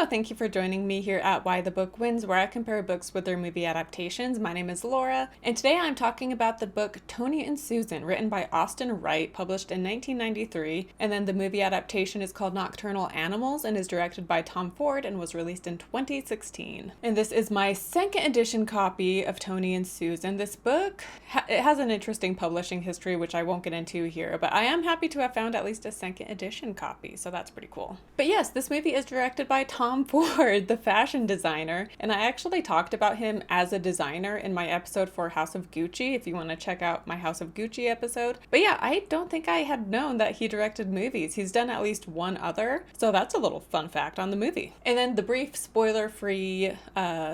thank you for joining me here at Why the Book Wins, where I compare books with their movie adaptations. My name is Laura, and today I'm talking about the book Tony and Susan, written by Austin Wright, published in 1993, and then the movie adaptation is called Nocturnal Animals and is directed by Tom Ford and was released in 2016. And this is my second edition copy of Tony and Susan. This book, it has an interesting publishing history, which I won't get into here, but I am happy to have found at least a second edition copy, so that's pretty cool. But yes, this movie is directed by Tom Ford, the fashion designer, and I actually talked about him as a designer in my episode for House of Gucci, if you want to check out my House of Gucci episode. But yeah, I don't think I had known that he directed movies. He's done at least one other, so that's a little fun fact on the movie. And then the brief spoiler-free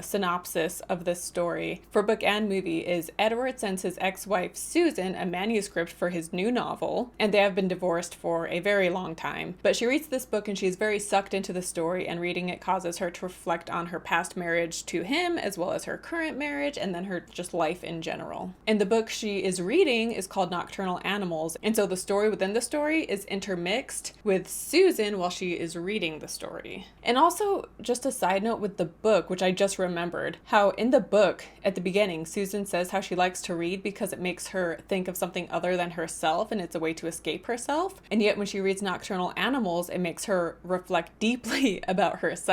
synopsis of this story for book and movie is Edward sends his ex-wife Susan a manuscript for his new novel, and they have been divorced for a very long time. But she reads this book and she's very sucked into the story, and reading it causes her to reflect on her past marriage to him as well as her current marriage and then her just life in general. And the book she is reading is called Nocturnal Animals, and so the story within the story is intermixed with Susan while she is reading the story. And also, just a side note with the book, which I just remembered, how in the book at the beginning Susan says how she likes to read because it makes her think of something other than herself and it's a way to escape herself, and yet when she reads Nocturnal Animals it makes her reflect deeply about herself.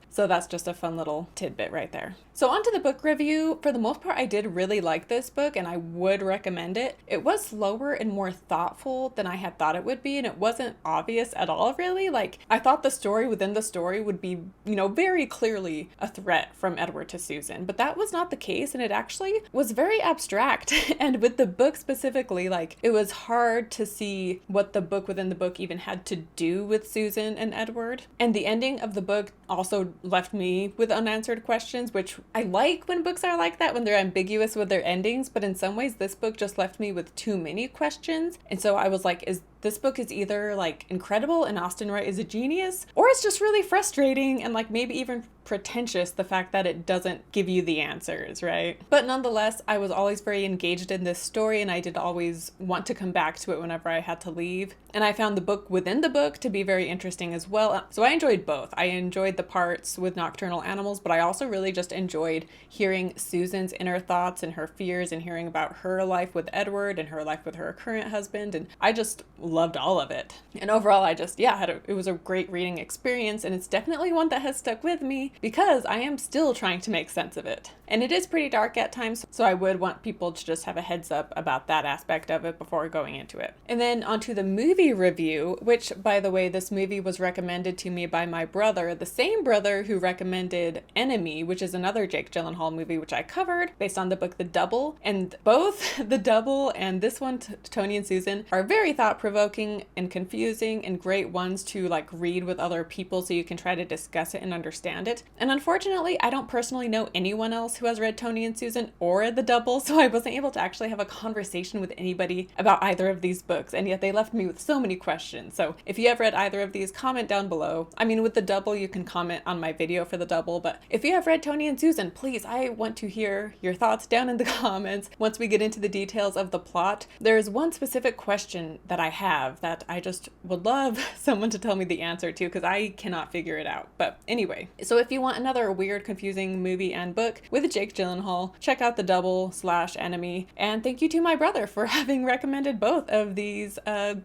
So that's just a fun little tidbit right there. So on to the book review. For the most part, I did really like this book and I would recommend it. It was slower and more thoughtful than I had thought it would be, and it wasn't obvious at all, really. Like, I thought the story within the story would be, very clearly a threat from Edward to Susan, but that was not the case, and it actually was very abstract. And with the book specifically, like, it was hard to see what the book within the book even had to do with Susan and Edward. And the ending of the book also left me with unanswered questions, which I like when books are like that, when they're ambiguous with their endings, but in some ways this book just left me with too many questions. And so I was like, this book is either like incredible and Austin Wright is a genius, or it's just really frustrating and like maybe even pretentious, the fact that it doesn't give you the answers, right? But nonetheless, I was always very engaged in this story and I did always want to come back to it whenever I had to leave. And I found the book within the book to be very interesting as well. So I enjoyed both. I enjoyed the parts with Nocturnal Animals, but I also really just enjoyed hearing Susan's inner thoughts and her fears and hearing about her life with Edward and her life with her current husband. And I just loved all of it. And overall, I just, it was a great reading experience, and it's definitely one that has stuck with me because I am still trying to make sense of it. And it is pretty dark at times, so I would want people to just have a heads up about that aspect of it before going into it. And then onto the movie review, which, by the way, this movie was recommended to me by my brother, the same brother who recommended Enemy, which is another Jake Gyllenhaal movie which I covered based on the book The Double. And both The Double and this one, Tony and Susan, are very thought-provoking and confusing and great ones to like read with other people so you can try to discuss it and understand it. And unfortunately, I don't personally know anyone else who has read Tony and Susan or The Double, so I wasn't able to actually have a conversation with anybody about either of these books, and yet they left me with so many questions. So if you have read either of these, comment down below. I mean, with The Double, you can comment on my video for The Double, but if you have read Tony and Susan, please, I want to hear your thoughts down in the comments once we get into the details of the plot. There is one specific question that I have that I just would love someone to tell me the answer to because I cannot figure it out. But anyway, so if you want another weird, confusing movie and book with Jake Gyllenhaal, check out The Double/Enemy. And thank you to my brother for having recommended both of these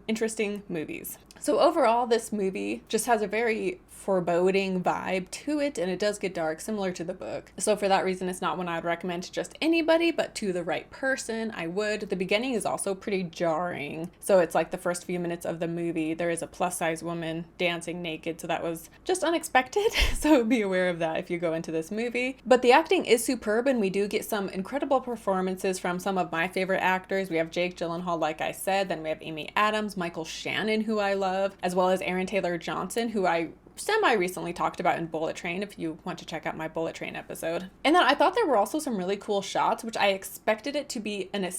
interesting movies. So overall, this movie just has a very foreboding vibe to it, and it does get dark, similar to the book. So for that reason, it's not one I would recommend to just anybody, but to the right person, I would. The beginning is also pretty jarring. So it's like the first few minutes of the movie, there is a plus-size woman dancing naked, so that was just unexpected. So be aware of that if you go into this movie. But the acting is superb, and we do get some incredible performances from some of my favorite actors. We have Jake Gyllenhaal, like I said, then we have Amy Adams, Michael Shannon, who I love, as well as Aaron Taylor Johnson, who I semi-recently talked about in Bullet Train, if you want to check out my Bullet Train episode. And then I thought there were also some really cool shots, which I expected it to be an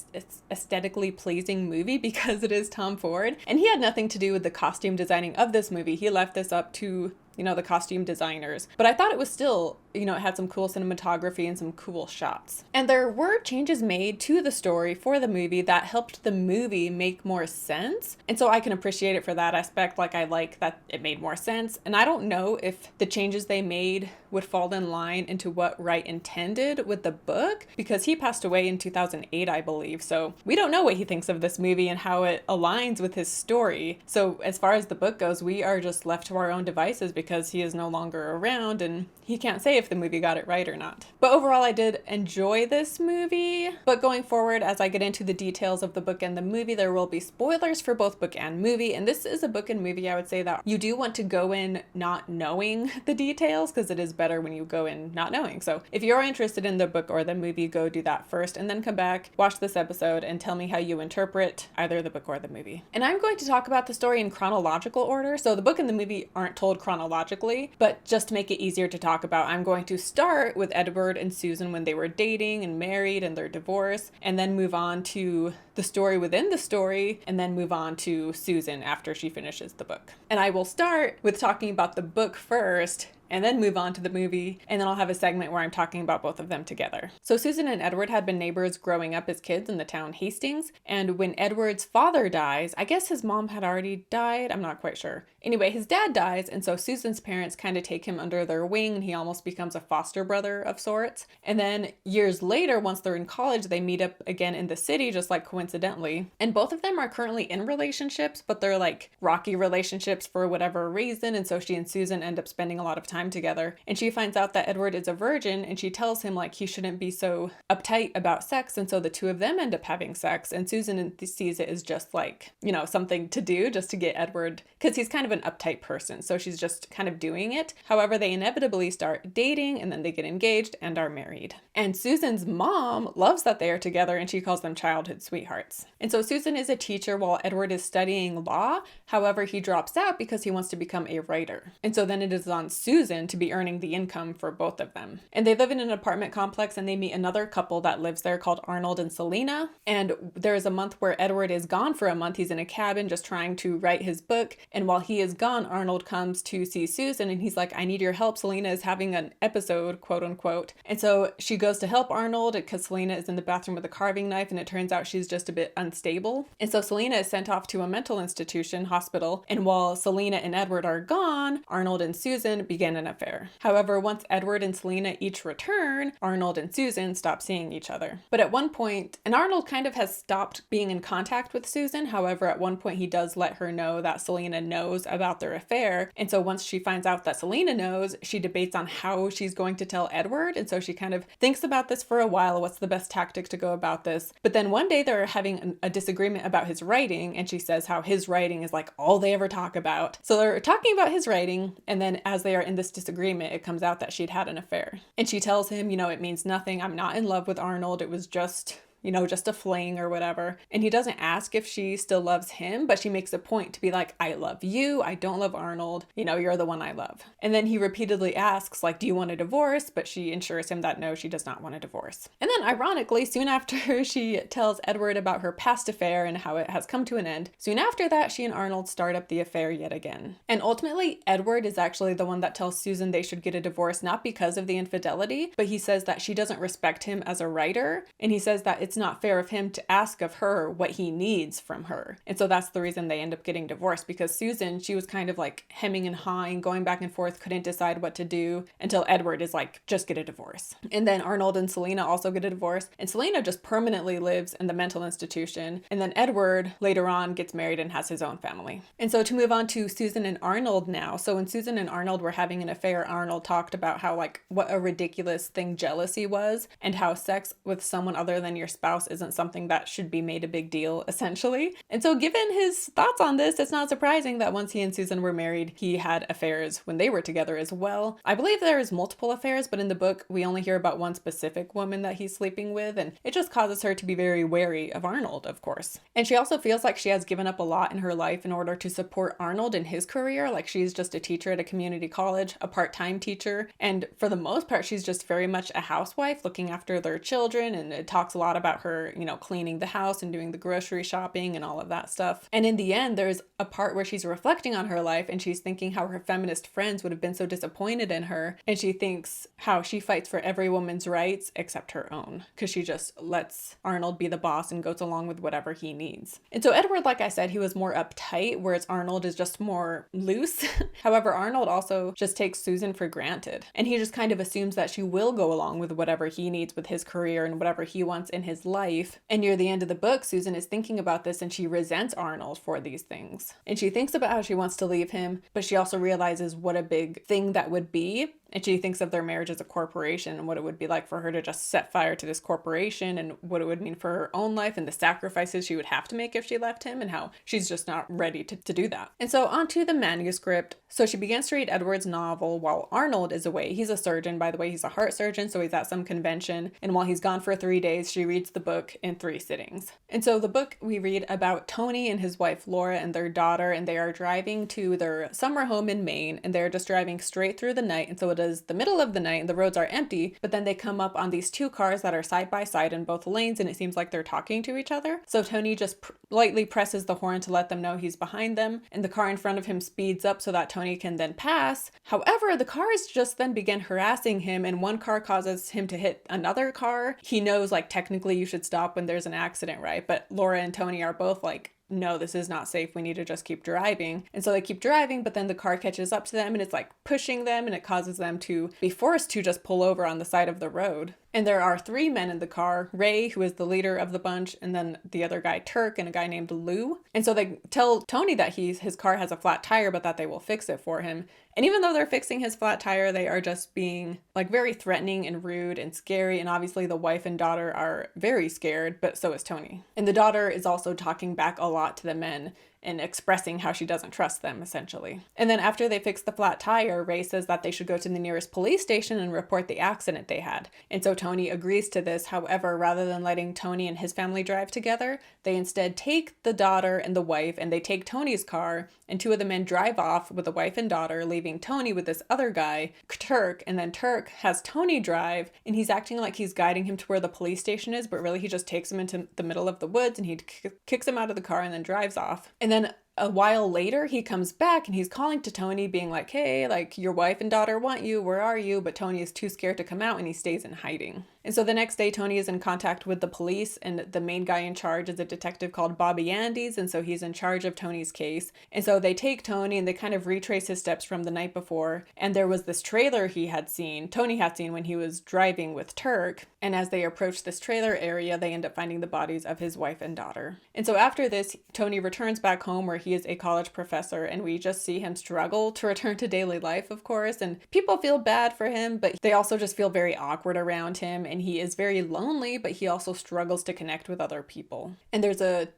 aesthetically pleasing movie because it is Tom Ford, and he had nothing to do with the costume designing of this movie. He left this up to the costume designers. But I thought it was still it had some cool cinematography and some cool shots. And there were changes made to the story for the movie that helped the movie make more sense. And so I can appreciate it for that aspect. Like, I like that it made more sense. And I don't know if the changes they made would fall in line into what Wright intended with the book, because he passed away in 2008, I believe. So we don't know what he thinks of this movie and how it aligns with his story. So as far as the book goes, we are just left to our own devices because he is no longer around and he can't say if the movie got it right or not. But overall, I did enjoy this movie. But going forward, as I get into the details of the book and the movie, there will be spoilers for both book and movie. And this is a book and movie, I would say, that you do want to go in not knowing the details, because it is better when you go in not knowing. So if you're interested in the book or the movie, go do that first and then come back, watch this episode, and tell me how you interpret either the book or the movie. And I'm going to talk about the story in chronological order. So the book and the movie aren't told chronologically, but just to make it easier to talk about, I'm going to start with Edward and Susan when they were dating and married and their divorce, and then move on to the story within the story, and then move on to Susan after she finishes the book. And I will start with talking about the book first, and then move on to the movie, and then I'll have a segment where I'm talking about both of them together. So Susan and Edward had been neighbors growing up as kids in the town Hastings, and when Edward's father dies, I guess his mom had already died, I'm not quite sure. Anyway, his dad dies, and so Susan's parents kind of take him under their wing, and he almost becomes a foster brother of sorts. And then years later, once they're in college, they meet up again in the city, just like coincidentally. And both of them are currently in relationships, but they're like rocky relationships for whatever reason, and so she and Susan end up spending a lot of time together. And she finds out that Edward is a virgin, and she tells him like he shouldn't be so uptight about sex, and so the two of them end up having sex. And Susan sees it as just like, something to do just to get Edward, because he's kind of an uptight person, so she's just kind of doing it. However, they inevitably start dating, and then they get engaged and are married. And Susan's mom loves that they are together, and she calls them childhood sweethearts. And so Susan is a teacher while Edward is studying law. However, he drops out because he wants to become a writer. And so then it is on Susan to be earning the income for both of them. And they live in an apartment complex, and they meet another couple that lives there called Arnold and Selena. And there is a month where Edward is gone for a month. He's in a cabin just trying to write his book. And while he is gone, Arnold comes to see Susan, and he's like, I need your help. Selena is having an episode, quote unquote. And so she goes to help Arnold because Selena is in the bathroom with a carving knife, and it turns out she's just a bit unstable. And so Selena is sent off to a mental institution hospital. And while Selena and Edward are gone, Arnold and Susan begin an affair. However, once Edward and Selena each return, Arnold and Susan stop seeing each other. But at one point, and Arnold kind of has stopped being in contact with Susan. However, at one point he does let her know that Selena knows about their affair. And so once she finds out that Selena knows, she debates on how she's going to tell Edward. And so she kind of thinks about this for a while. What's the best tactic to go about this? But then one day they're having a disagreement about his writing, and she says how his writing is like all they ever talk about. So they're talking about his writing, and then as they are in this disagreement, it comes out that she'd had an affair. And she tells him, it means nothing. I'm not in love with Arnold. It was just a fling or whatever. And he doesn't ask if she still loves him, but she makes a point to be like, I love you. I don't love Arnold. You're the one I love. And then he repeatedly asks, like, do you want a divorce? But she assures him that no, she does not want a divorce. And then ironically, soon after she tells Edward about her past affair and how it has come to an end, soon after that, she and Arnold start up the affair yet again. And ultimately, Edward is actually the one that tells Susan they should get a divorce, not because of the infidelity, but he says that she doesn't respect him as a writer. And he says that it's not fair of him to ask of her what he needs from her. And so that's the reason they end up getting divorced, because Susan, she was kind of like hemming and hawing, going back and forth, couldn't decide what to do until Edward is like, just get a divorce. And then Arnold and Selena also get a divorce, and Selena just permanently lives in the mental institution. And then Edward later on gets married and has his own family. And so to move on to Susan and Arnold now. So when Susan and Arnold were having an affair, Arnold talked about how like what a ridiculous thing jealousy was, and how sex with someone other than your spouse isn't something that should be made a big deal, essentially. And so given his thoughts on this, it's not surprising that once he and Susan were married, he had affairs when they were together as well. I believe there's multiple affairs, but in the book, we only hear about one specific woman that he's sleeping with, and it just causes her to be very wary of Arnold, of course. And she also feels like she has given up a lot in her life in order to support Arnold in his career. Like she's just a teacher at a community college, a part-time teacher, and for the most part, she's just very much a housewife looking after their children, and it talks a lot about about her, cleaning the house and doing the grocery shopping and all of that stuff. And in the end, there's a part where she's reflecting on her life and she's thinking how her feminist friends would have been so disappointed in her. And she thinks how she fights for every woman's rights except her own, because she just lets Arnold be the boss and goes along with whatever he needs. And so Edward, like I said, he was more uptight, whereas Arnold is just more loose. However, Arnold also just takes Susan for granted. And he just kind of assumes that she will go along with whatever he needs with his career and whatever he wants in his life. And near the end of the book, Susan is thinking about this and she resents Arnold for these things. And she thinks about how she wants to leave him, but she also realizes what a big thing that would be. And she thinks of their marriage as a corporation and what it would be like for her to just set fire to this corporation and what it would mean for her own life and the sacrifices she would have to make if she left him and how she's just not ready to do that. And so onto the manuscript. So she begins to read Edward's novel while Arnold is away. He's a surgeon, by the way. He's a heart surgeon, so he's at some convention. And while he's gone for 3 days, she reads the book in 3 sittings. And so the book, we read about Tony and his wife Laura and their daughter, and they are driving to their summer home in Maine, and they're just driving straight through the night. And so it is the middle of the night and the roads are empty, but then they come up on these 2 cars that are side by side in both lanes, and it seems like they're talking to each other. So Tony just lightly presses the horn to let them know he's behind them, and the car in front of him speeds up so that Tony can then pass. However, the cars just then begin harassing him, and one car causes him to hit another car. He knows, like, technically you should stop when there's an accident, right? But Laura and Tony are both like, no, this is not safe. We need to just keep driving. And so they keep driving, but then the car catches up to them and it's like pushing them, and it causes them to be forced to just pull over on the side of the road. And there are 3 men in the car, Ray, who is the leader of the bunch, and then the other guy, Turk, and a guy named Lou. And so they tell Tony that his car has a flat tire, but that they will fix it for him. And even though they're fixing his flat tire, they are just being like very threatening and rude and scary. And obviously the wife and daughter are very scared, but so is Tony. And the daughter is also talking back a lot to the men and expressing how she doesn't trust them, essentially. And then after they fix the flat tire, Ray says that they should go to the nearest police station and report the accident they had. And so Tony agrees to this. However, rather than letting Tony and his family drive together, they instead take the daughter and the wife, and they take Tony's car, and 2 of the men drive off with the wife and daughter, leaving Tony with this other guy, Turk. And then Turk has Tony drive, and he's acting like he's guiding him to where the police station is, but really he just takes him into the middle of the woods, and he kicks him out of the car and then drives off. And then a while later, he comes back and he's calling to Tony, being like, hey, like, your wife and daughter want you. Where are you? But Tony is too scared to come out, and he stays in hiding. And so the next day, Tony is in contact with the police, and the main guy in charge is a detective called Bobby Andes, and so he's in charge of Tony's case. And so they take Tony and they kind of retrace his steps from the night before. And there was this trailer Tony had seen when he was driving with Turk. And as they approach this trailer area, they end up finding the bodies of his wife and daughter. And so after this, Tony returns back home where he is a college professor, and we just see him struggle to return to daily life, of course. And people feel bad for him, but they also just feel very awkward around him. And he is very lonely, but he also struggles to connect with other people. And there's a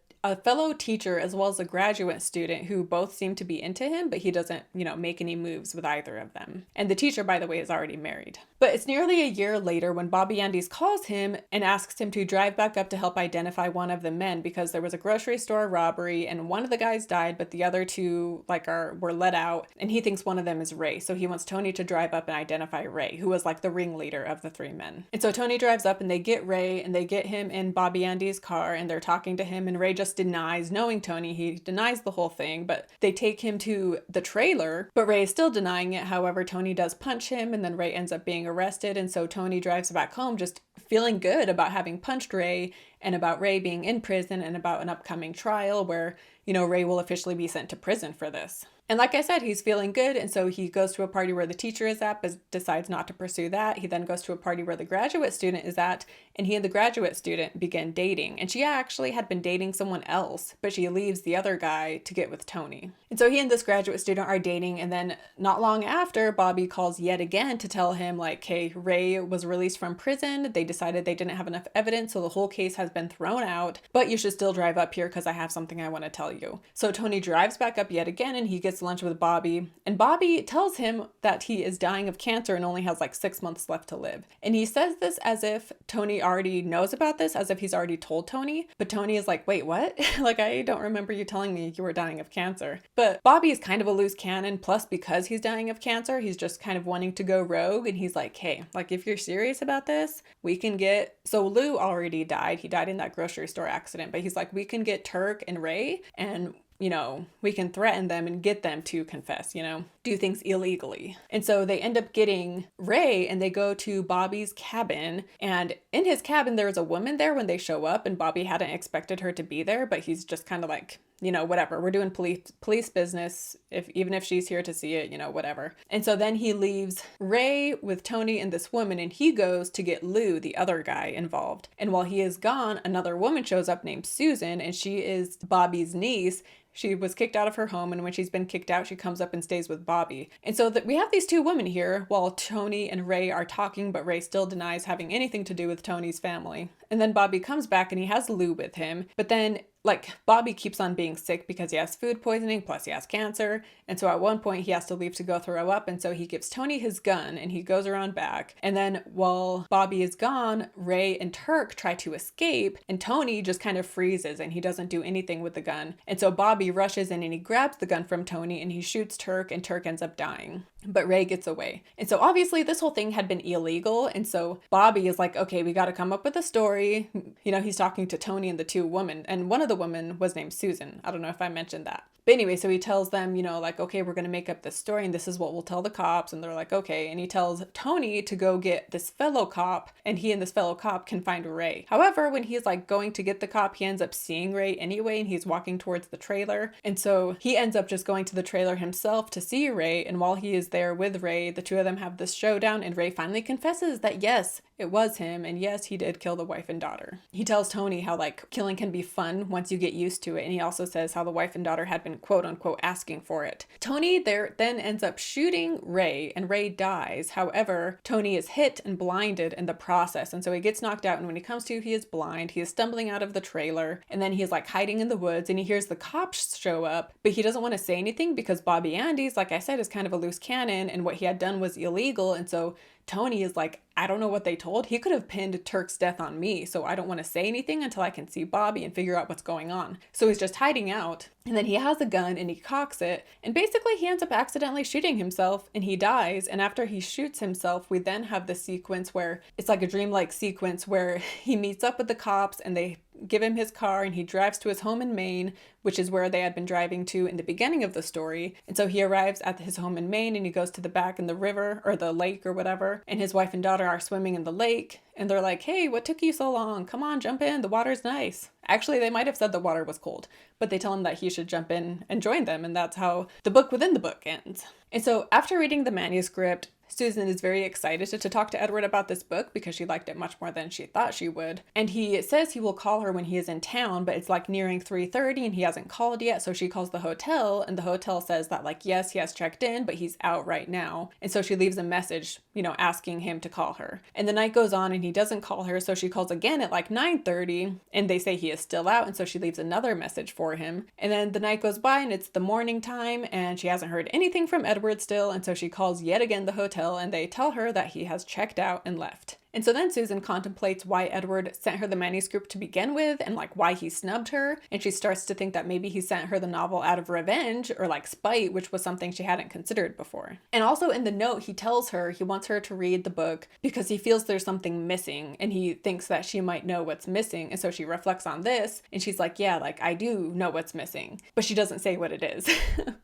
fellow teacher as well as a graduate student who both seem to be into him, but he doesn't, make any moves with either of them. And the teacher, by the way, is already married. But it's nearly a year later when Bobby Andes calls him and asks him to drive back up to help identify one of the men, because there was a grocery store robbery and one of the guys died, but the other 2 were let out, and he thinks one of them is Ray. So he wants Tony to drive up and identify Ray, who was like the ringleader of the 3 men. And so Tony drives up and they get Ray and they get him in Bobby Andes' car, and they're talking to him, and Ray just denies knowing Tony. He denies the whole thing, but they take him to the trailer, but Ray is still denying it. However, Tony does punch him, and then Ray ends up being arrested. And so Tony drives back home just feeling good about having punched Ray, and about Ray being in prison, and about an upcoming trial where, Ray will officially be sent to prison for this. And like I said, he's feeling good, and so he goes to a party where the teacher is at, but decides not to pursue that. He then goes to a party where the graduate student is at, and he and the graduate student begin dating. And she actually had been dating someone else, but she leaves the other guy to get with Tony. And so he and this graduate student are dating, and then not long after, Bobby calls yet again to tell him, like, hey, Ray was released from prison. They decided they didn't have enough evidence, so the whole case has been thrown out, but you should still drive up here because I have something I want to tell you. So Tony drives back up yet again, and he gets takes lunch with Bobby, and Bobby tells him that he is dying of cancer and only has like 6 months left to live. And he says this as if Tony already knows about this, as if he's already told Tony. But Tony is like, wait, what? Like, I don't remember you telling me you were dying of cancer. But Bobby is kind of a loose cannon. Plus, because he's dying of cancer, he's just kind of wanting to go rogue. And he's like, hey, like, if you're serious about this, we can get... So Lou already died. He died in that grocery store accident. But he's like, we can get Turk and Ray, and we can threaten them and get them to confess, do things illegally. And so they end up getting Ray, and they go to Bobby's cabin. And in his cabin, there's a woman there when they show up, and Bobby hadn't expected her to be there, but he's just kind of like, whatever, we're doing police business. Even if she's here to see it, whatever. And so then he leaves Ray with Tony and this woman, and he goes to get Lou, the other guy, involved. And while he is gone, another woman shows up named Susan, and she is Bobby's niece. She was kicked out of her home, and when she's been kicked out, she comes up and stays with Bobby. And so we have these two women here while Tony and Ray are talking, but Ray still denies having anything to do with Tony's family. And then Bobby comes back and he has Lou with him, but then Bobby keeps on being sick because he has food poisoning, plus he has cancer. And so at one point he has to leave to go throw up. And so he gives Tony his gun and he goes around back. And then while Bobby is gone, Ray and Turk try to escape, and Tony just kind of freezes and he doesn't do anything with the gun. And so Bobby rushes in and he grabs the gun from Tony and he shoots Turk, and Turk ends up dying. But Ray gets away. And so obviously this whole thing had been illegal. And so Bobby is like, okay, we got to come up with a story. He's talking to Tony and the two women. And one of the women was named Susan. I don't know if I mentioned that. But anyway, so he tells them, okay, we're going to make up this story and this is what we'll tell the cops. And they're like, okay. And he tells Tony to go get this fellow cop, and he and this fellow cop can find Ray. However, when he's going to get the cop, he ends up seeing Ray anyway, and he's walking towards the trailer. And so he ends up just going to the trailer himself to see Ray. And while he is there with Ray, the two of them have this showdown, and Ray finally confesses that yes, it was him, and yes, he did kill the wife and daughter. He tells Tony how killing can be fun once you get used to it, and he also says how the wife and daughter had been quote unquote asking for it. Tony there then ends up shooting Ray, and Ray dies. However, Tony is hit and blinded in the process, and so he gets knocked out, and when he comes to, he is blind. He is stumbling out of the trailer, and then he's hiding in the woods, and he hears the cops show up, but he doesn't want to say anything because Bobby Andes, like I said, is kind of a loose cannon, and what he had done was illegal. And so Tony is like, I don't know what they told. He could have pinned Turk's death on me, so I don't want to say anything until I can see Bobby and figure out what's going on. So he's just hiding out, and then he has a gun and he cocks it, and basically he ends up accidentally shooting himself and he dies. And after he shoots himself, we then have the sequence where it's like a dreamlike sequence where he meets up with the cops and they give him his car and he drives to his home in Maine, which is where they had been driving to in the beginning of the story. And so he arrives at his home in Maine and he goes to the back in the river or the lake or whatever, and his wife and daughter are swimming in the lake, and they're like, hey, what took you so long? Come on, jump in, the water's nice. Actually, they might have said the water was cold, but they tell him that he should jump in and join them, and that's how the book within the book ends. And so after reading the manuscript, Susan is very excited to talk to Edward about this book because she liked it much more than she thought she would. And he says he will call her when he is in town, but it's nearing 3:30 and he hasn't called yet. So she calls the hotel, and the hotel says that yes, he has checked in, but he's out right now. And so she leaves a message, asking him to call her. And the night goes on and he doesn't call her. So she calls again at 9:30 and they say he is still out. And so she leaves another message for him. And then the night goes by and it's the morning time and she hasn't heard anything from Edward still. And so she calls yet again the hotel, and they tell her that he has checked out and left. And so then Susan contemplates why Edward sent her the manuscript to begin with and why he snubbed her. And she starts to think that maybe he sent her the novel out of revenge or spite, which was something she hadn't considered before. And also in the note, he tells her he wants her to read the book because he feels there's something missing and he thinks that she might know what's missing. And so she reflects on this and she's like, yeah, I do know what's missing, but she doesn't say what it is.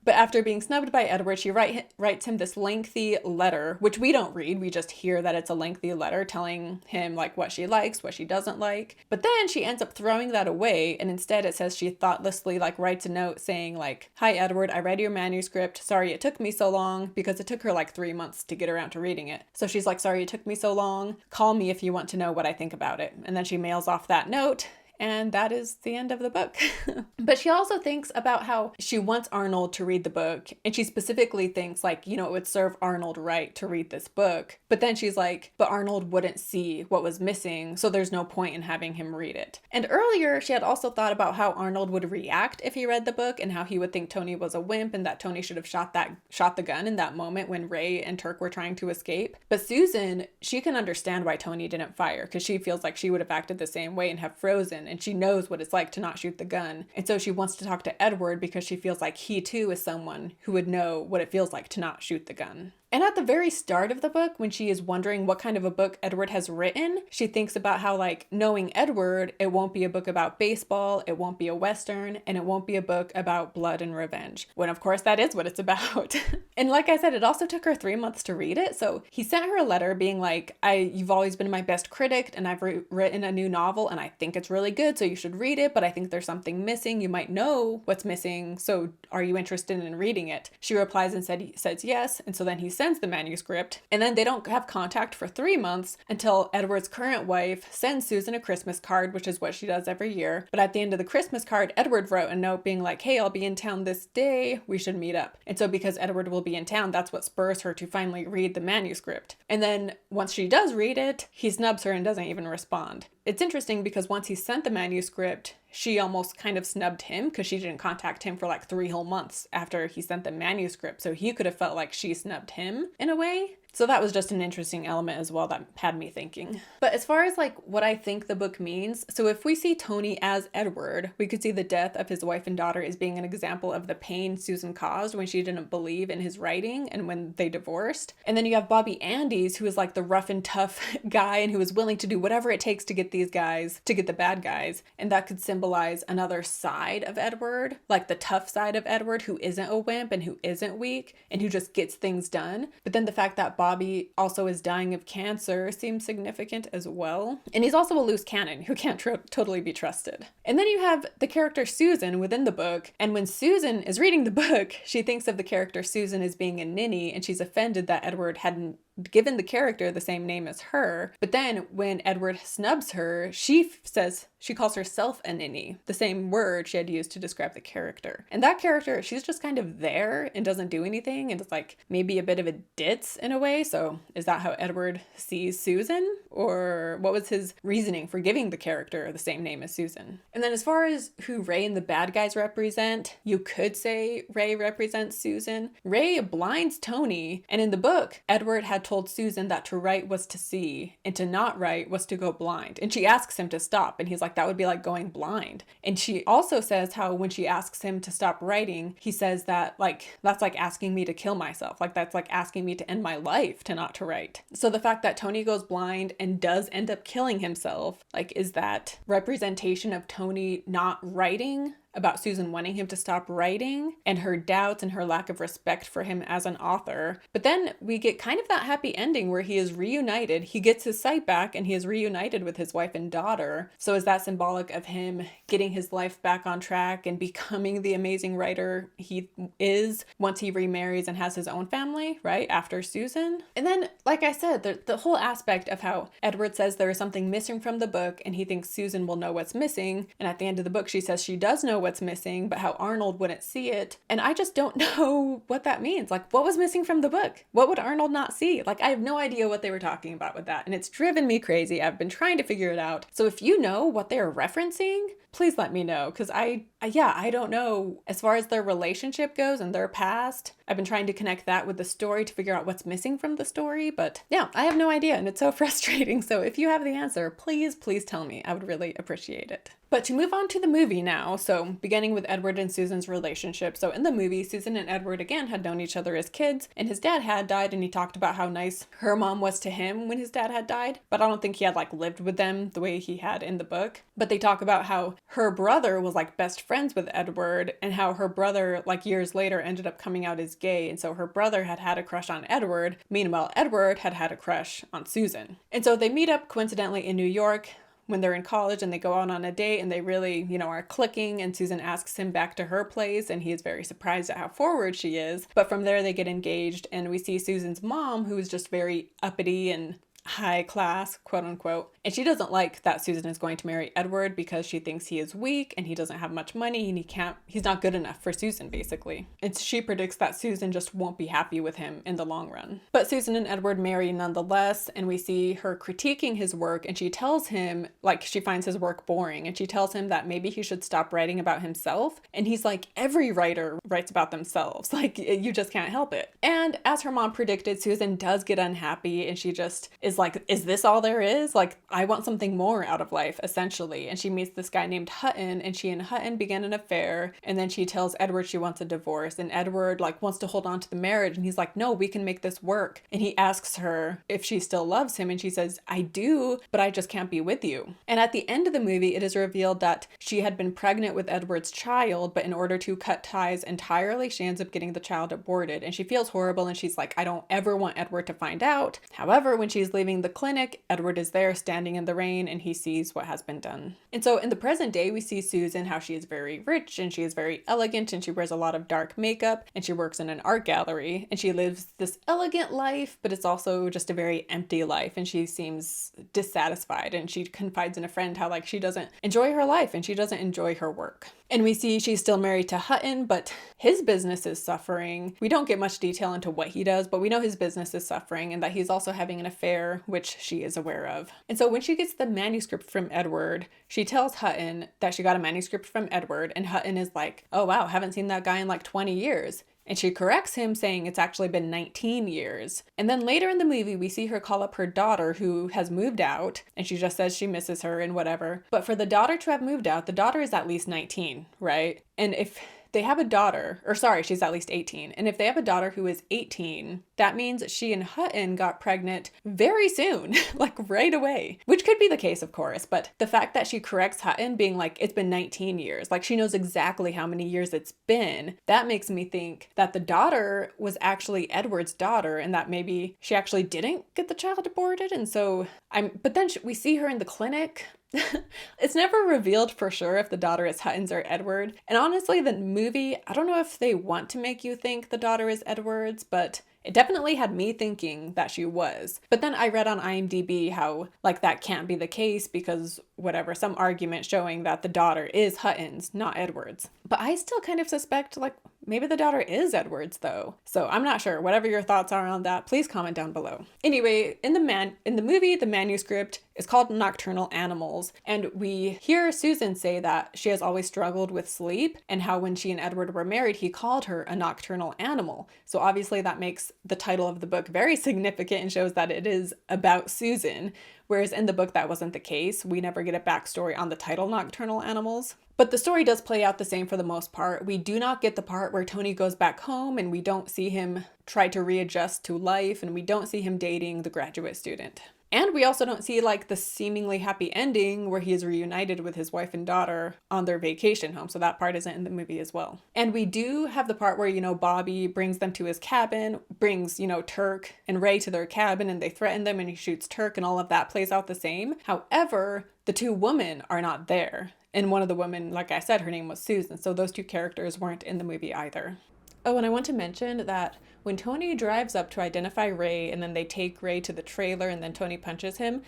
But after being snubbed by Edward, she writes him this lengthy letter, which we don't read. We just hear that it's a lengthy letter telling him what she likes, what she doesn't like. But then she ends up throwing that away, and instead it says she thoughtlessly writes a note saying hi Edward, I read your manuscript. Sorry it took me so long, because it took her 3 months to get around to reading it. So she's sorry it took me so long. Call me if you want to know what I think about it. And then she mails off that note. And that is the end of the book. But she also thinks about how she wants Arnold to read the book. And she specifically thinks like, it would serve Arnold right to read this book. But then she's like, but Arnold wouldn't see what was missing, so there's no point in having him read it. And earlier, she had also thought about how Arnold would react if he read the book and how he would think Tony was a wimp and that Tony should have shot the gun in that moment when Ray and Turk were trying to escape. But Susan, she can understand why Tony didn't fire because she feels like she would have acted the same way and have frozen, and she knows what it's like to not shoot the gun. And so she wants to talk to Edward because she feels like he too is someone who would know what it feels like to not shoot the gun. And at the very start of the book, when she is wondering what kind of a book Edward has written, she thinks about how, like, knowing Edward, it won't be a book about baseball, it won't be a Western, and it won't be a book about blood and revenge. When, of course, that is what it's about. And like I said, it also took her 3 months to read it. So he sent her a letter being like, you've always been my best critic, and I've written a new novel, and I think it's really good, so you should read it, but I think there's something missing. You might know what's missing, so are you interested in reading it? She replies and says yes, and so then he sends the manuscript, and then they don't have contact for 3 months until Edward's current wife sends Susan a Christmas card, which is what she does every year. But at the end of the Christmas card, Edward wrote a note being like, hey, I'll be in town this day, we should meet up. And so because Edward will be in town, that's what spurs her to finally read the manuscript. And then once she does read it, he snubs her and doesn't even respond. It's interesting because once he sent the manuscript, she almost kind of snubbed him because she didn't contact him for like 3 whole months after he sent the manuscript. So he could have felt like she snubbed him in a way. So that was just an interesting element as well that had me thinking. But as far as like what I think the book means, so if we see Tony as Edward, we could see the death of his wife and daughter as being an example of the pain Susan caused when she didn't believe in his writing and when they divorced. And then you have Bobby Andes, who is like the rough and tough guy and who is willing to do whatever it takes to get these guys, to get the bad guys. And that could symbolize another side of Edward, like the tough side of Edward, who isn't a wimp and who isn't weak and who just gets things done. But then the fact that Bobby also is dying of cancer seems significant as well. And he's also a loose cannon who can't totally be trusted. And then you have the character Susan within the book. And when Susan is reading the book, she thinks of the character Susan as being a ninny, and she's offended that Edward hadn't given the character the same name as her. But then when Edward snubs her, she calls herself a ninny, the same word she had used to describe the character. And that character, she's just kind of there and doesn't do anything, and it's like maybe a bit of a ditz in a way. So is that how Edward sees Susan? Or what was his reasoning for giving the character the same name as Susan? And then as far as who Ray and the bad guys represent, you could say Ray represents Susan. Ray blinds Tony, and in the book, Edward had told Susan that to write was to see and to not write was to go blind. And she asks him to stop, and he's like, that would be like going blind. And she also says how when she asks him to stop writing, he says that like, that's like asking me to kill myself. Like that's like asking me to end my life to not to write. So the fact that Tony goes blind and does end up killing himself, like, is that representation of Tony not writing, about Susan wanting him to stop writing and her doubts and her lack of respect for him as an author. But then we get kind of that happy ending where he is reunited. He gets his sight back and he is reunited with his wife and daughter. So is that symbolic of him getting his life back on track and becoming the amazing writer he is once he remarries and has his own family, right? After Susan. And then, like I said, the whole aspect of how Edward says there is something missing from the book and he thinks Susan will know what's missing. And at the end of the book, she says she does know what's missing, but how Arnold wouldn't see it. And I just don't know what that means. Like, what was missing from the book? What would Arnold not see? Like, I have no idea what they were talking about with that. And it's driven me crazy. I've been trying to figure it out. So if you know what they're referencing, please let me know. Because I don't know. As far as their relationship goes and their past, I've been trying to connect that with the story to figure out what's missing from the story. But yeah, I have no idea. And it's so frustrating. So if you have the answer, please tell me. I would really appreciate it. But to move on to the movie now, so beginning with Edward and Susan's relationship. So in the movie, Susan and Edward again had known each other as kids, and his dad had died, and he talked about how nice her mom was to him when his dad had died. But I don't think he had like lived with them the way he had in the book. But they talk about how her brother was like best friends with Edward, and how her brother like years later ended up coming out as gay, and so her brother had a crush on Edward. Meanwhile, Edward had a crush on Susan. And so they meet up coincidentally in New York when they're in college, and they go out on a date and they really, are clicking, and Susan asks him back to her place and he is very surprised at how forward she is. But from there they get engaged, and we see Susan's mom, who is just very uppity and high class, quote unquote. And she doesn't like that Susan is going to marry Edward because she thinks he is weak and he doesn't have much money and he's not good enough for Susan, basically. And she predicts that Susan just won't be happy with him in the long run. But Susan and Edward marry nonetheless, and we see her critiquing his work, and she tells him, like, she finds his work boring, and she tells him that maybe he should stop writing about himself. And he's like, every writer writes about themselves. Like, you just can't help it. And as her mom predicted, Susan does get unhappy, and she just is like, is this all there is? Like, I want something more out of life, essentially. And she meets this guy named Hutton, and she and Hutton begin an affair. And then she tells Edward she wants a divorce, and Edward like wants to hold on to the marriage, and he's like, no, we can make this work. And he asks her if she still loves him, and she says, I do, but I just can't be with you. And at the end of the movie, it is revealed that she had been pregnant with Edward's child, but in order to cut ties entirely, she ends up getting the child aborted, and she feels horrible, and she's like, I don't ever want Edward to find out. However, when she's leaving the clinic, Edward is there standing in the rain, and he sees what has been done. And so in the present day, we see Susan, how she is very rich, and she is very elegant, and she wears a lot of dark makeup, and she works in an art gallery, and she lives this elegant life, but it's also just a very empty life, and she seems dissatisfied, and she confides in a friend how like she doesn't enjoy her life and she doesn't enjoy her work. And we see she's still married to Hutton, but his business is suffering. We don't get much detail into what he does, but we know his business is suffering and that he's also having an affair, which she is aware of. And so when she gets the manuscript from Edward, she tells Hutton that she got a manuscript from Edward, and Hutton is like, oh wow, haven't seen that guy in like 20 years. And she corrects him, saying it's actually been 19 years. And then later in the movie, we see her call up her daughter who has moved out, and she just says she misses her and whatever. But for the daughter to have moved out, the daughter is at least 19, right? And if they have a daughter, or sorry, she's at least 18. And if they have a daughter who is 18, that means she and Hutton got pregnant very soon, like right away, which could be the case, of course. But the fact that she corrects Hutton being like, it's been 19 years, like she knows exactly how many years it's been, that makes me think that the daughter was actually Edward's daughter and that maybe she actually didn't get the child aborted. And so but then we see her in the clinic. It's never revealed for sure if the daughter is Hutton's or Edward. And honestly, the movie, I don't know if they want to make you think the daughter is Edward's, but it definitely had me thinking that she was. But then I read on IMDb how like that can't be the case because whatever, some argument showing that the daughter is Hutton's, not Edward's. But I still kind of suspect like maybe the daughter is Edward's though. So I'm not sure. Whatever your thoughts are on that, please comment down below. Anyway, in the movie, the manuscript is called Nocturnal Animals, and we hear Susan say that she has always struggled with sleep and how when she and Edward were married, he called her a nocturnal animal. So obviously that makes the title of the book very significant and shows that it is about Susan. Whereas in the book, that wasn't the case. We never get a backstory on the title Nocturnal Animals. But the story does play out the same for the most part. We do not get the part where Tony goes back home and we don't see him try to readjust to life, and we don't see him dating the graduate student. And we also don't see like the seemingly happy ending where he is reunited with his wife and daughter on their vacation home. So that part isn't in the movie as well. And we do have the part where, Bobby brings them to his cabin, brings, Turk and Ray to their cabin, and they threaten them and he shoots Turk, and all of that plays out the same. However, the two women are not there. And one of the women, like I said, her name was Susan. So those two characters weren't in the movie either. Oh, and I want to mention that when Tony drives up to identify Ray and then they take Ray to the trailer and then Tony punches him,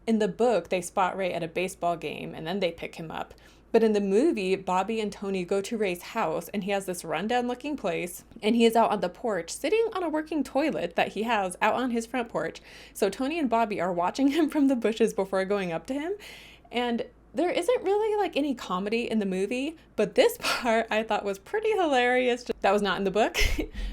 in the book, they spot Ray at a baseball game and then they pick him up. But in the movie, Bobby and Tony go to Ray's house and he has this rundown looking place and he is out on the porch sitting on a working toilet that he has out on his front porch. So Tony and Bobby are watching him from the bushes before going up to him. And there isn't really like any comedy in the movie, but this part I thought was pretty hilarious. That was not in the book,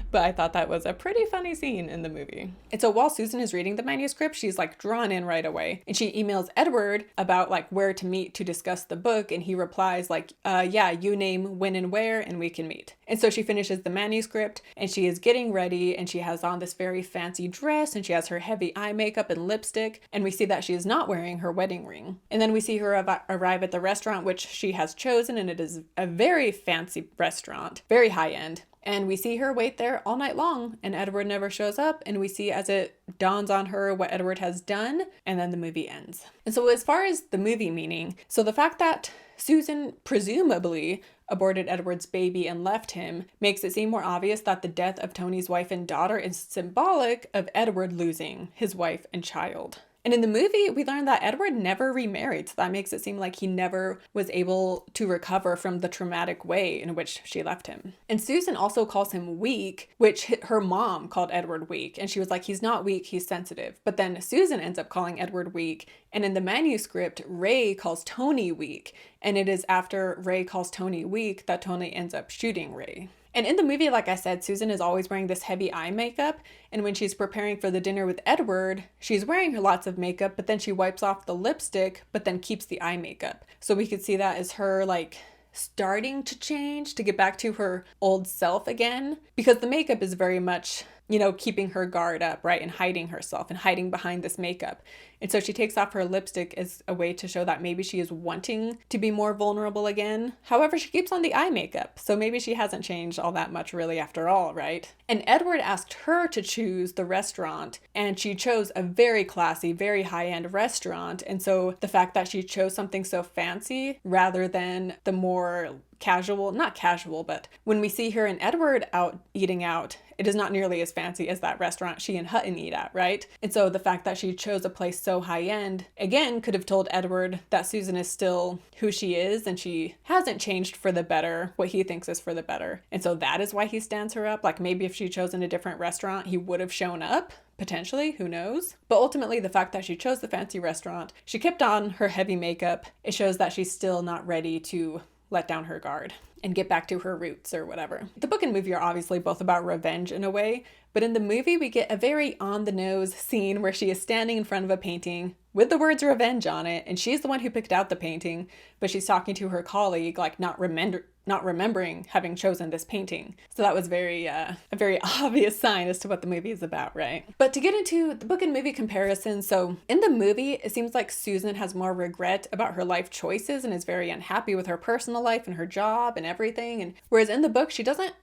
but I thought that was a pretty funny scene in the movie. And so while Susan is reading the manuscript, she's like drawn in right away. And she emails Edward about like where to meet to discuss the book. And he replies like, yeah, you name when and where and we can meet. And so she finishes the manuscript and she is getting ready and she has on this very fancy dress and she has her heavy eye makeup and lipstick. And we see that she is not wearing her wedding ring. And then we see her arrive at the restaurant which she has chosen, and it is a very fancy restaurant, very high end. And we see her wait there all night long, and Edward never shows up, and we see as it dawns on her what Edward has done, and then the movie ends. And so as far as the movie meaning, so the fact that Susan presumably aborted Edward's baby and left him makes it seem more obvious that the death of Tony's wife and daughter is symbolic of Edward losing his wife and child. And in the movie, we learn that Edward never remarried, so that makes it seem like he never was able to recover from the traumatic way in which she left him. And Susan also calls him weak, which her mom called Edward weak, and she was like, he's not weak, he's sensitive. But then Susan ends up calling Edward weak, and in the manuscript, Ray calls Tony weak, and it is after Ray calls Tony weak that Tony ends up shooting Ray. And in the movie, like I said, Susan is always wearing this heavy eye makeup. And when she's preparing for the dinner with Edward, she's wearing lots of makeup, but then she wipes off the lipstick, but then keeps the eye makeup. So we could see that as her like starting to change, to get back to her old self again, because the makeup is very much, you know, keeping her guard up, right? And hiding herself and hiding behind this makeup. And so she takes off her lipstick as a way to show that maybe she is wanting to be more vulnerable again. However, she keeps on the eye makeup. So maybe she hasn't changed all that much really after all, right? And Edward asked her to choose the restaurant, and she chose a very classy, very high-end restaurant. And so the fact that she chose something so fancy rather than the more casual, not casual, but when we see her and Edward out eating out, it is not nearly as fancy as that restaurant she and Hutton eat at, right? And so the fact that she chose a place so high-end, again, could have told Edward that Susan is still who she is and she hasn't changed for the better, what he thinks is for the better. And so that is why he stands her up. Like maybe if she'd chosen a different restaurant, he would have shown up. Potentially, who knows? But ultimately, the fact that she chose the fancy restaurant, she kept on her heavy makeup, it shows that she's still not ready to let down her guard and get back to her roots or whatever. The book and movie are obviously both about revenge in a way, but in the movie we get a very on-the-nose scene where she is standing in front of a painting with the words revenge on it, and she's the one who picked out the painting, but she's talking to her colleague, like not remembering having chosen this painting. So that was a very obvious sign as to what the movie is about, right? But to get into the book and movie comparison, so in the movie, it seems like Susan has more regret about her life choices and is very unhappy with her personal life and her job and everything. And whereas in the book, she doesn't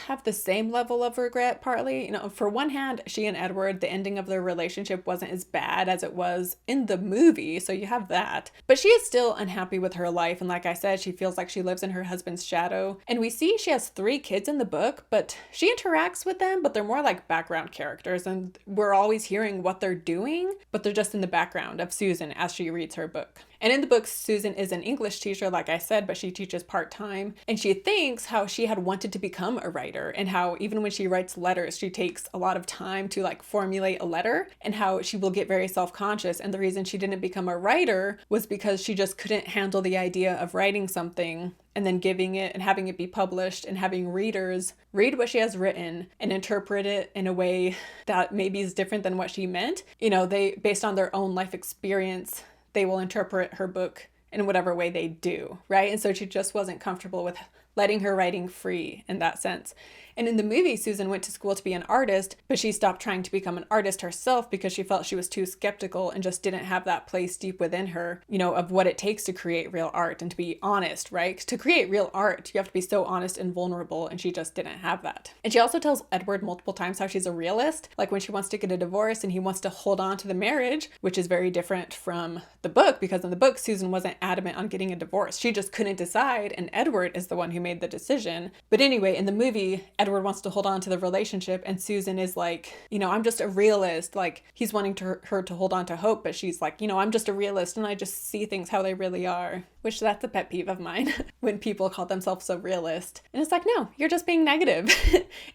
have the same level of regret partly. You know, for one hand, she and Edward, the ending of their relationship wasn't as bad as it was in the movie, so you have that. But she is still unhappy with her life, and like I said, she feels like she lives in her husband's shadow. And we see she has 3 kids in the book, but she interacts with them, but they're more like background characters, and we're always hearing what they're doing, but they're just in the background of Susan as she reads her book. And in the book, Susan is an English teacher, like I said, but she teaches part-time. And she thinks how she had wanted to become a writer and how even when she writes letters, she takes a lot of time to like formulate a letter and how she will get very self-conscious. And the reason she didn't become a writer was because she just couldn't handle the idea of writing something and then giving it and having it be published and having readers read what she has written and interpret it in a way that maybe is different than what she meant. You know, they, based on their own life experience, they will interpret her book in whatever way they do, right? And so she just wasn't comfortable with letting her writing free in that sense. And in the movie, Susan went to school to be an artist, but she stopped trying to become an artist herself because she felt she was too skeptical and just didn't have that place deep within her, you know, of what it takes to create real art and to be honest, right? To create real art, you have to be so honest and vulnerable, and she just didn't have that. And she also tells Edward multiple times how she's a realist, like when she wants to get a divorce and he wants to hold on to the marriage, which is very different from the book, because in the book, Susan wasn't adamant on getting a divorce. She just couldn't decide, and Edward is the one who made the decision. But anyway, in the movie, Edward wants to hold on to the relationship, and Susan is like, you know, I'm just a realist. Like, he's wanting her to hold on to hope, but she's like, you know, I'm just a realist and I just see things how they really are. Which that's a pet peeve of mine when people call themselves a realist. And it's like, no, you're just being negative.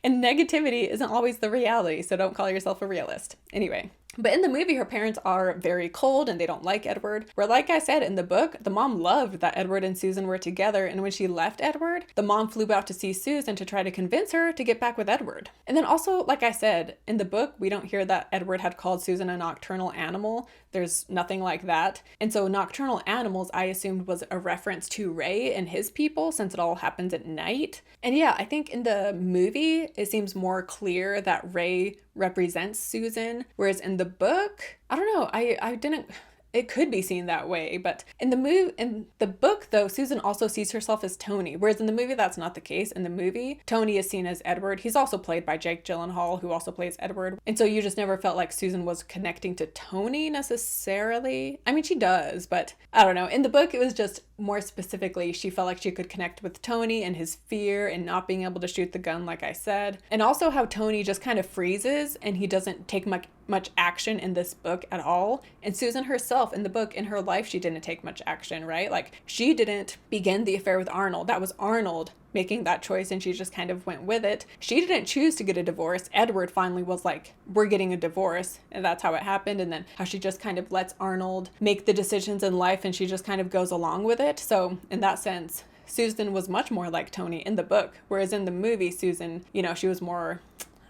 And negativity isn't always the reality, so don't call yourself a realist. Anyway. But in the movie, her parents are very cold and they don't like Edward. Where, like I said, in the book, the mom loved that Edward and Susan were together. And when she left Edward, the mom flew out to see Susan to try to convince her to get back with Edward. And then also, like I said, in the book, we don't hear that Edward had called Susan a nocturnal animal. There's nothing like that. And so Nocturnal Animals, I assumed, was a reference to Ray and his people, since it all happens at night. And yeah, I think in the movie, it seems more clear that Ray represents Susan, whereas in the book, I don't know, I didn't it could be seen that way. But in the book though, Susan also sees herself as Tony, whereas in the movie that's not the case. In the movie, Tony is seen as Edward. He's also played by Jake Gyllenhaal, who also plays Edward. And so you just never felt like Susan was connecting to Tony necessarily. I mean, she does, but I don't know. In the book, it was just more specifically, she felt like she could connect with Tony and his fear and not being able to shoot the gun, like I said. And also how Tony just kind of freezes and he doesn't take much action in this book at all. And Susan herself in the book, in her life, she didn't take much action, right? Like, she didn't begin the affair with Arnold. That was Arnold making that choice, and she just kind of went with it. She didn't choose to get a divorce. Edward finally was like, we're getting a divorce, and that's how it happened. And then how she just kind of lets Arnold make the decisions in life, and she just kind of goes along with it. So in that sense, Susan was much more like Tony in the book, whereas in the movie, Susan, she was more,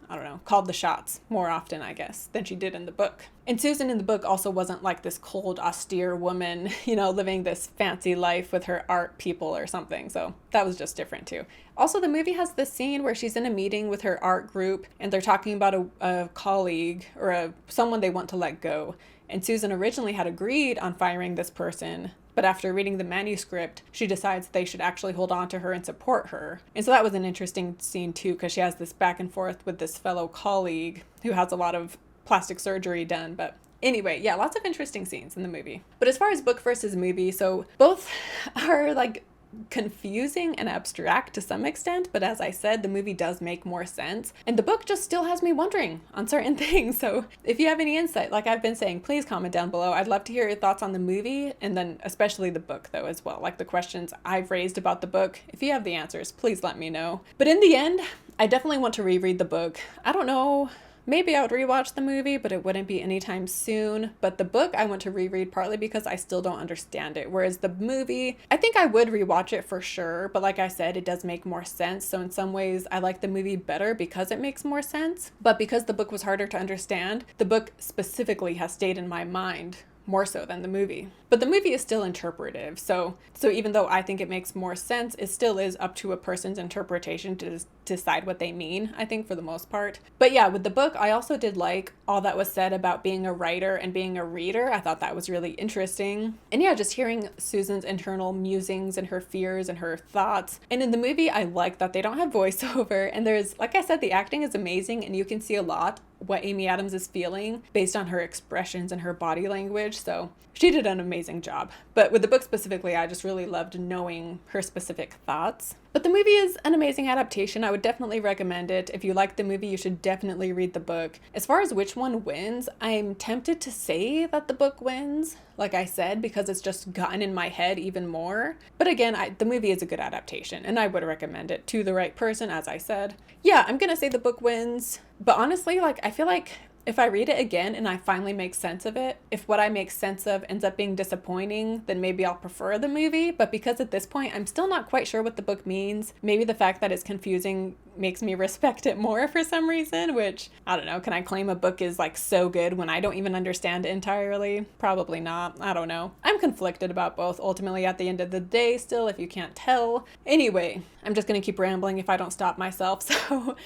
I don't know, called the shots more often, I guess, than she did in the book. And Susan in the book also wasn't like this cold, austere woman, living this fancy life with her art people or something. So that was just different too. Also, the movie has this scene where she's in a meeting with her art group and they're talking about a colleague or someone they want to let go. And Susan originally had agreed on firing this person, but after reading the manuscript, she decides they should actually hold on to her and support her. And so that was an interesting scene too, because she has this back and forth with this fellow colleague who has a lot of plastic surgery done. But anyway, yeah, lots of interesting scenes in the movie. But as far as book versus movie, so both are like confusing and abstract to some extent, but as I said, the movie does make more sense, and the book just still has me wondering on certain things. So if you have any insight, like I've been saying, please comment down below. I'd love to hear your thoughts on the movie, and then especially the book though as well, like the questions I've raised about the book. If you have the answers, please let me know. But in the end, I definitely want to reread the book. I don't know, maybe I would rewatch the movie, but it wouldn't be anytime soon. But the book I want to reread partly because I still don't understand it. Whereas the movie, I think I would rewatch it for sure. But like I said, it does make more sense. So in some ways, I like the movie better because it makes more sense. But because the book was harder to understand, the book specifically has stayed in my mind more so than the movie. But the movie is still interpretive, so even though I think it makes more sense, it still is up to a person's interpretation to decide what they mean, I think, for the most part. But yeah, with the book, I also did like all that was said about being a writer and being a reader. I thought that was really interesting. And yeah, just hearing Susan's internal musings and her fears and her thoughts. And in the movie, I like that they don't have voiceover, and there's, like I said, the acting is amazing, and you can see a lot what Amy Adams is feeling based on her expressions and her body language. So she did an amazing job. But with the book specifically, I just really loved knowing her specific thoughts. But the movie is an amazing adaptation. I would definitely recommend it. If you like the movie, you should definitely read the book. As far as which one wins, I'm tempted to say that the book wins, like I said, because it's just gotten in my head even more. But again, the movie is a good adaptation, and I would recommend it to the right person, as I said. Yeah, I'm gonna say the book wins. But honestly, I feel like if I read it again and I finally make sense of it, if what I make sense of ends up being disappointing, then maybe I'll prefer the movie. But because at this point, I'm still not quite sure what the book means. Maybe the fact that it's confusing makes me respect it more for some reason, which, I don't know, can I claim a book is so good when I don't even understand it entirely? Probably not. I don't know. I'm conflicted about both ultimately at the end of the day still, if you can't tell. Anyway, I'm just gonna keep rambling if I don't stop myself, so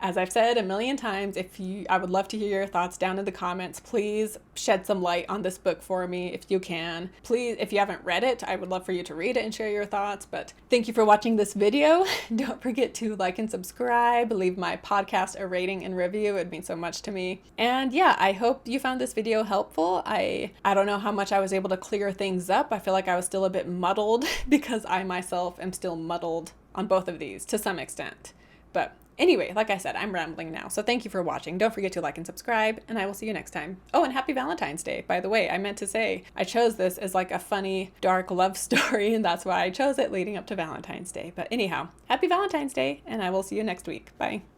as I've said a million times, I would love to hear your thoughts down in the comments. Please shed some light on this book for me if you can. Please, if you haven't read it, I would love for you to read it and share your thoughts. But thank you for watching this video. Don't forget to like and subscribe, leave my podcast a rating and review. It would mean so much to me. And yeah, I hope you found this video helpful. I don't know how much I was able to clear things up. I feel like I was still a bit muddled because I myself am still muddled on both of these to some extent. But anyway, like I said, I'm rambling now, so thank you for watching. Don't forget to like and subscribe, and I will see you next time. Oh, and happy Valentine's Day, by the way. I meant to say, I chose this as a funny, dark love story, and that's why I chose it leading up to Valentine's Day. But anyhow, happy Valentine's Day, and I will see you next week. Bye.